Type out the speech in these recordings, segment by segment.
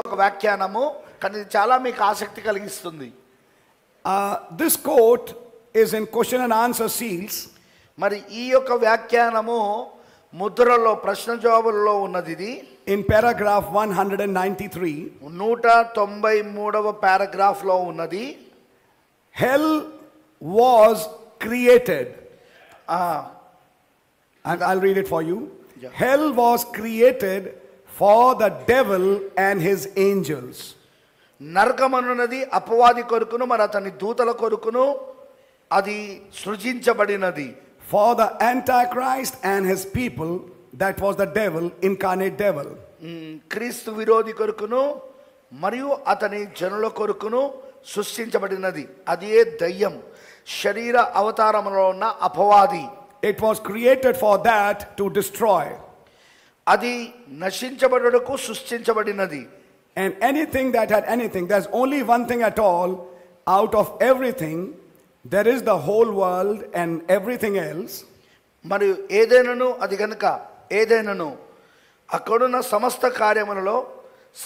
ఒక వ్యాఖ్యానము, కానీ చాలా మీకు ఆసక్తి కలిగిస్తుంది. This quote is in question and answer seals. మరి ఈ యొక్క వ్యాఖ్యానము ముద్రలో ప్రశ్న జవాబులలో ఉన్నది. ఇది in paragraph 193. 193వ పారాగ్రాఫ్ లో ఉన్నది. Hell was created. I'll read it for you. Yeah. Hell was created for the devil and his angels. నరకమనున్నది అపవాది కొరకును మరి అతని దూతల కొరకును అది సృజించబడినది. For the Antichrist and his people, that was the devil, incarnate devil. క్రీస్తు విరోధి కొరకును మరియు అతని జనుల కొరకును సృష్టించబడినది. అది ఏ దయ్యం, శరీర అవతారంలో ఉన్న అపవాది. It was created for that to destroy. అది నశించబడుటకు సృష్టించబడినది. And anything that had anything, there's only one thing at all. Out of everything, there is the whole world and everything else. మరియు ఏదైనాను అది గనుక ఏదైనాను అక్కడున్న సమస్త కార్యములలో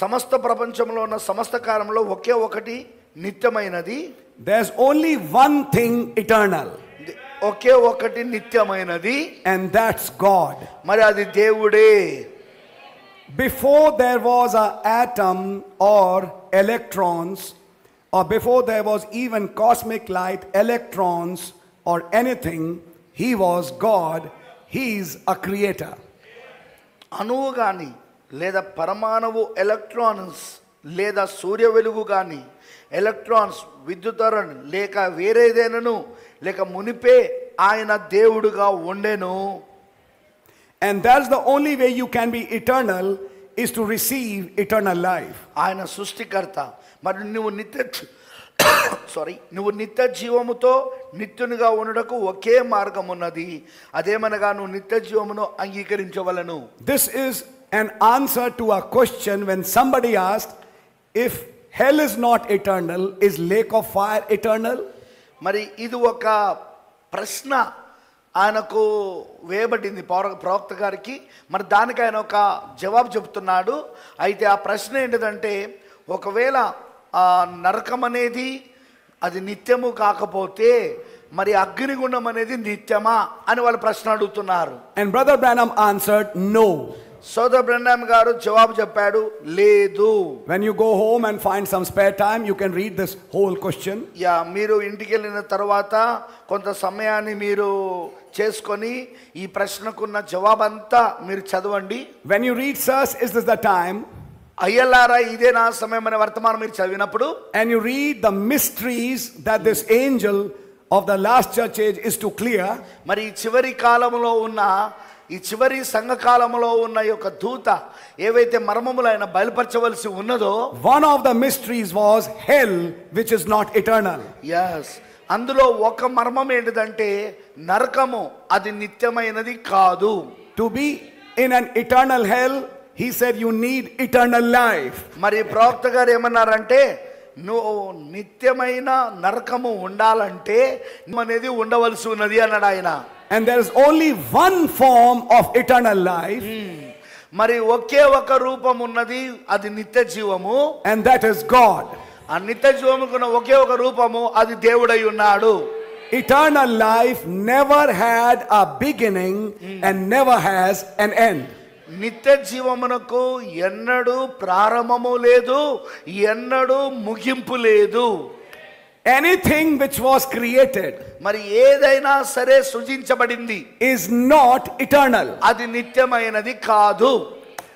సమస్త ప్రపంచంలో ఉన్న సమస్త కార్యములో ఒకే ఒకటి నిత్యమైనది. There's only one thing eternal. ఒకే ఒకటి నిత్యమైనది, and that's God. మరి అది దేవుడే. Before there was an atom or electrons, or before there was even cosmic light, electrons or anything, he was God. He's a creator. అణువు కానీ లేదా పరమాణువు electrons లేదా సూర్య వెలుగు కానీ ఎలక్ట్రాన్స్ విద్యుతరణ లేక వేరేదేనను లేక మునిపే ఆయన దేవుడుగా ఉండెను. And that's the only way you can be eternal, is to receive eternal life. ఆయన సృష్టికర్త. మరి నువ్వు నిత్య జీవముతో నిత్యునిగా ఉండటకు ఒకే మార్గం ఉన్నది. అదేమనగా నువ్వు నిత్య జీవమును అంగీకరించవలను. This is an answer to a question when somebody asked, if hell is not eternal, is lake of fire eternal? మరి ఇది ఒక ప్రశ్న ఆయనకు వేయబడింది ప్రవక్త గారికి. మరి దానికి ఆయన ఒక జవాబు చెబుతున్నాడు. అయితే ఆ ప్రశ్న ఏంటిదంటే, ఒకవేళ నరకం అనేది అది నిత్యము కాకపోతే మరి అగ్నిగుండం అనేది నిత్యమా అని వాళ్ళు ప్రశ్న అడుగుతున్నారు. And Brother Branham answered no. సోదర్ బ్రహ్నాం గారు జవాబు చెప్పాడు, లేదు. When you go home and find some spare time, you can read this whole question. మీరు ఇంటికి వెళ్ళిన తర్వాత కొంత సమయాన్ని మీరు చేసుకొని ఈ ప్రశ్నకున్న జవాబంతా మీరు చదవండి. When you read, sirs, is this the time? అయ్యలారా ఇదే నా సమయం అనే వర్తమానం మీరు చదివినప్పుడు, and you read the mysteries that this angel of the last church age is to clear, మరి ఈ చివరి కాలంలో ఉన్న ఈ చివరి సంఘకాలంలో ఉన్న యొక్క దూత ఏవైతే మర్మములు ఆయన బయలుపరచవలసి ఉన్నదో, one of the mysteries was hell, which is not eternal. yes, అందులో ఒక మర్మం ఏంటిదంటే నరకము అది నిత్యమైనది కాదు. To be in an eternal hell, he said you need eternal life. మరి ప్రవక్త గారు ఏమన్నారంటే, నువ్వు నిత్యమైన నరకము ఉండాలంటే అనేది ఉండవలసి ఉన్నది అన్నాడు ఆయన. And there is only one form of eternal life. మరి ఒకే ఒక రూపం ఉన్నది, అది నిత్య జీవము, and that is God. ఆ నిత్య జీవముకున్న ఒకే ఒక రూపము, అది దేవుడై ఉన్నాడు. Eternal life never had a beginning and never has an end. నిత్య జీవమునకు ఎన్నడూ ప్రారంభము లేదు, ఎన్నడూ ముగింపు లేదు. Anything which was created, మరి ఏదైనా సరే సృజించబడింది, is not eternal. అది నిత్యమైనది కాదు.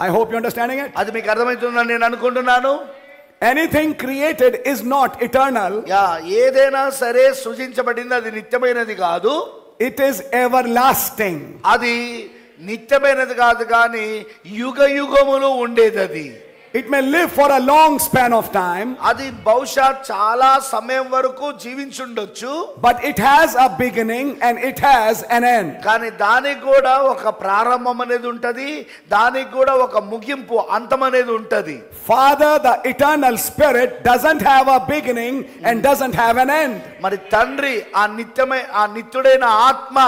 I hope you're understanding it. అది మీకు అర్థమవుతుందని నేను అనుకుంటున్నాను. Anything created is not eternal. ఏదైనా సరే సృజించబడింది, అది నిత్యమైనది కాదు. It is everlasting. అది నిత్యమైనది కాదు కానీ యుగ యుగములు ఉండేది. అది It may live for a long span of time, అది బహుశా చాలా సమయం వరకు జీవించుండొచ్చు, but it has a beginning and it has an end. కానీ దానికి కూడా ఒక ప్రారంభం అనేది ఉంటది, దానికి కూడా ఒక ముగింపు, అంతం అనేది ఉంటది. Father, the eternal spirit, doesn't have a beginning and doesn't have an end. మరి తండ్రి ఆ నిత్యుడైన ఆత్మ,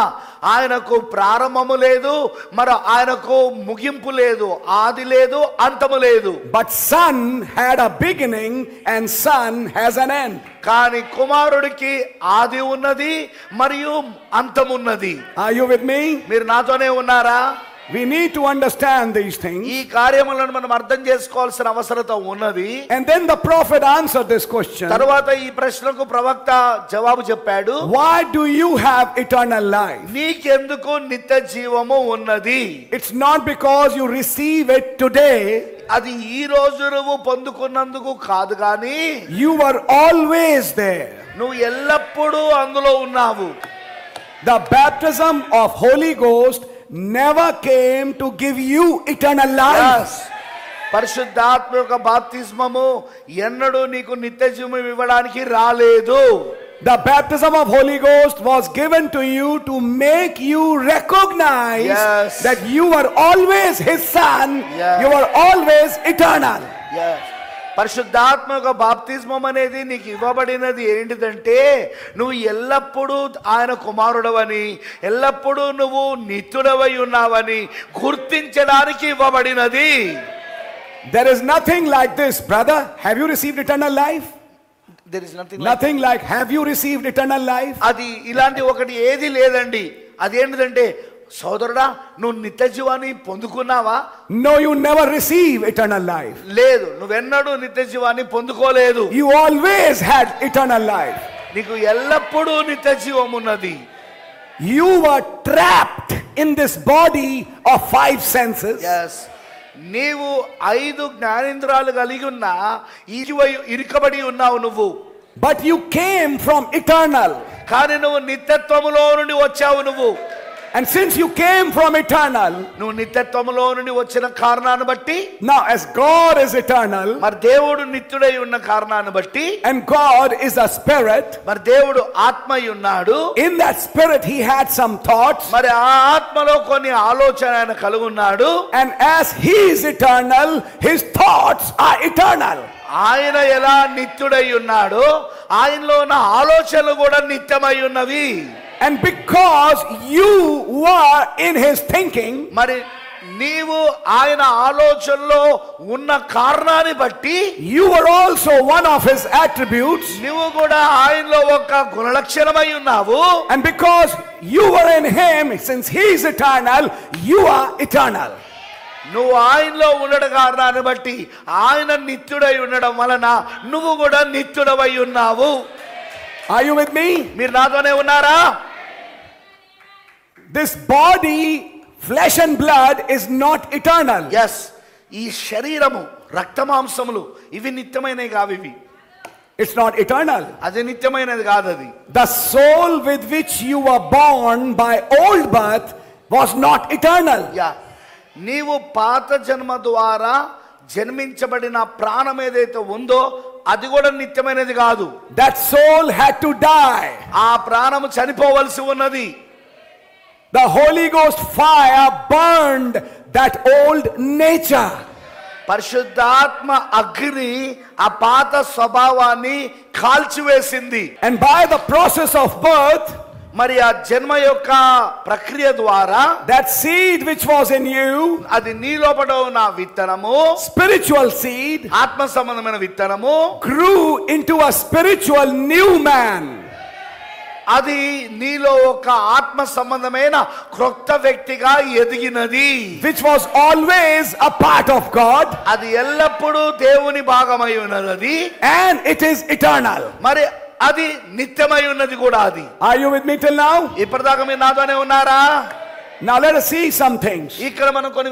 ఆ ఆయనకు ప్రారంభము లేదు, మరి ఆయనకు ముగింపు లేదు, ఆది లేదు, అంతము లేదు. But Son had a beginning and Son has an end. కానీ కుమారుడికి ఆది ఉన్నది మరియు అంతమున్నది. Are you with me? మీరు నాతోనే ఉన్నారా? We need to understand these things. ఈ కార్యములను మనం అర్థం చేసుకోవాల్సిన అవసరత ఉన్నది. And then the prophet answered this question. తరువాత ఈ ప్రశ్నకు ప్రవక్త జవాబు చెప్పాడు. Why do you have eternal life? నీకెందుకు నిత్య జీవము ఉన్నది? It's not because you receive it today. అది ఈ రోజు నువ్వు పొందుకున్నందుకు కాదు, కానీ You were always there. నువ్వు ఎల్లప్పుడూ అందులో ఉన్నావు. The baptism of Holy Ghost never came to give you eternal life. పరిశుద్ధాత్మ యొక్క బాప్తిస్మము ఎన్నడూ నీకు నిత్య జీవం ఇవ్వడానికి రాలేదు. The baptism of Holy Ghost was given to you to make you recognize that you are always His Son. You are always eternal. పరిశుద్ధాత్మ యొక్క బాప్తిస్మం అనేది నీకు ఇవ్వబడినది ఏంటిదంటే, నువ్వు ఎల్లప్పుడూ ఆయన కుమారుడవని, ఎల్లప్పుడూ నువ్వు నిత్యుడవై ఉన్నావని గుర్తించడానికి ఇవ్వబడినది. There is nothing like this, brother. Have you received eternal life? There is nothing like have you received eternal life? అది ఇలాంటి ఒకటి ఏది లేదండి. అదేంటిదంటే, సోదరుడా నువ్వు నిత్య జీవాన్ని పొందుకున్నావా? No, you never receive eternal life. లేదు, నువ్వెన్నడూ నిత్య జీవాన్ని పొందుకోలేదు. You always had eternal life. నీకు ఎల్లప్పుడూ నిత్య జీవం ఉన్నది. You were trapped in this body of 5 senses. నీవు 5 జ్ఞానేంద్రియాలు కలిగి ఉన్నా ఇరుకబడి ఉన్నావు నువ్వు. But you came from eternal. కానీ నువ్వు నిత్యత్వములో నుండి వచ్చావు నువ్వు. And since you came from eternal, నువ్వు నిత్యత్వములో నుండి వచ్చిన కారణాన్ని బట్టి, now as God is eternal, మరి దేవుడు నిత్యుడై ఉన్న కారణాన్ని బట్టి, and God is a spirit, మరి దేవుడు ఆత్మై ఉన్నాడు. in that spirit he had some thoughts, మరి ఆ ఆత్మలో కొన్ని ఆలోచన ఆయన కలిగి ఉన్నాడు. and as he is eternal, his thoughts are eternal. ఆయన ఎలా నిత్యుడై ఉన్నాడో ఆయనలో ఉన్న ఆలోచనలు కూడా నిత్యమై ఉన్నవి. And because you were in his thinking, మరి నీవు ఆయన ఆలోచనలో ఉన్న కారణాన్ని బట్టి, you were also one of his attributes, నువ్వు కూడా ఆయనలో ఒక గుణలక్షణమై ఉన్నావు. and because you were in him, since he is eternal, you are eternal. నువ్వు ఆయనలో ఉండడం కారణాన్ని బట్టి, ఆయన నిత్యుడై ఉండడం వలన నువ్వు కూడా నిత్యుడవై ఉన్నావు. Are you with me? మీరు నాతోనే ఉన్నారా? This body, flesh and blood, is not eternal. Yes. ఈ శరీరము రక్తమాంసములు ఇవి నిత్యమైనవి కావు. ఇవి it's not eternal. అది నిత్యమైనది కాదు. అది the soul with which you were born by old birth was not eternal. నీవు పాత జన్మ ద్వారా జన్మించబడిన ప్రాణం ఏదైతే ఉందో అది కూడా నిత్యమైనది కాదు. that soul had to die. ఆ ప్రాణము చనిపోవలసి ఉన్నది. the Holy Ghost fire burned that old nature. పరిశుద్ధాత్మ అగ్ని ఆ పాత స్వభావాన్ని కాల్చివేసింది. and by the process of birth, మరి ఆ జన్మ యొక్క ప్రక్రియ ద్వారా that seed which was in you, అది నీ లోపల ఉన్న విత్తనము, spiritual seed, ఆత్మ సంబంధమైన విత్తనము, grew into a spiritual new man. అది నీలో ఒక ఆత్మ సంబంధమైన క్రొత్త వ్యక్తిగా ఎదిగినది. which was always a part of God. అది ఎల్లప్పుడూ దేవుని భాగమై ఉన్నది. and it is eternal. మరి అది నిత్యమై ఉన్నది కూడా. అది are you with me till now? ఇప్పటిదాకా మీరు నాతోనే ఉన్నారా? now let us see some things. ఇక్కడ మనం కొన్ని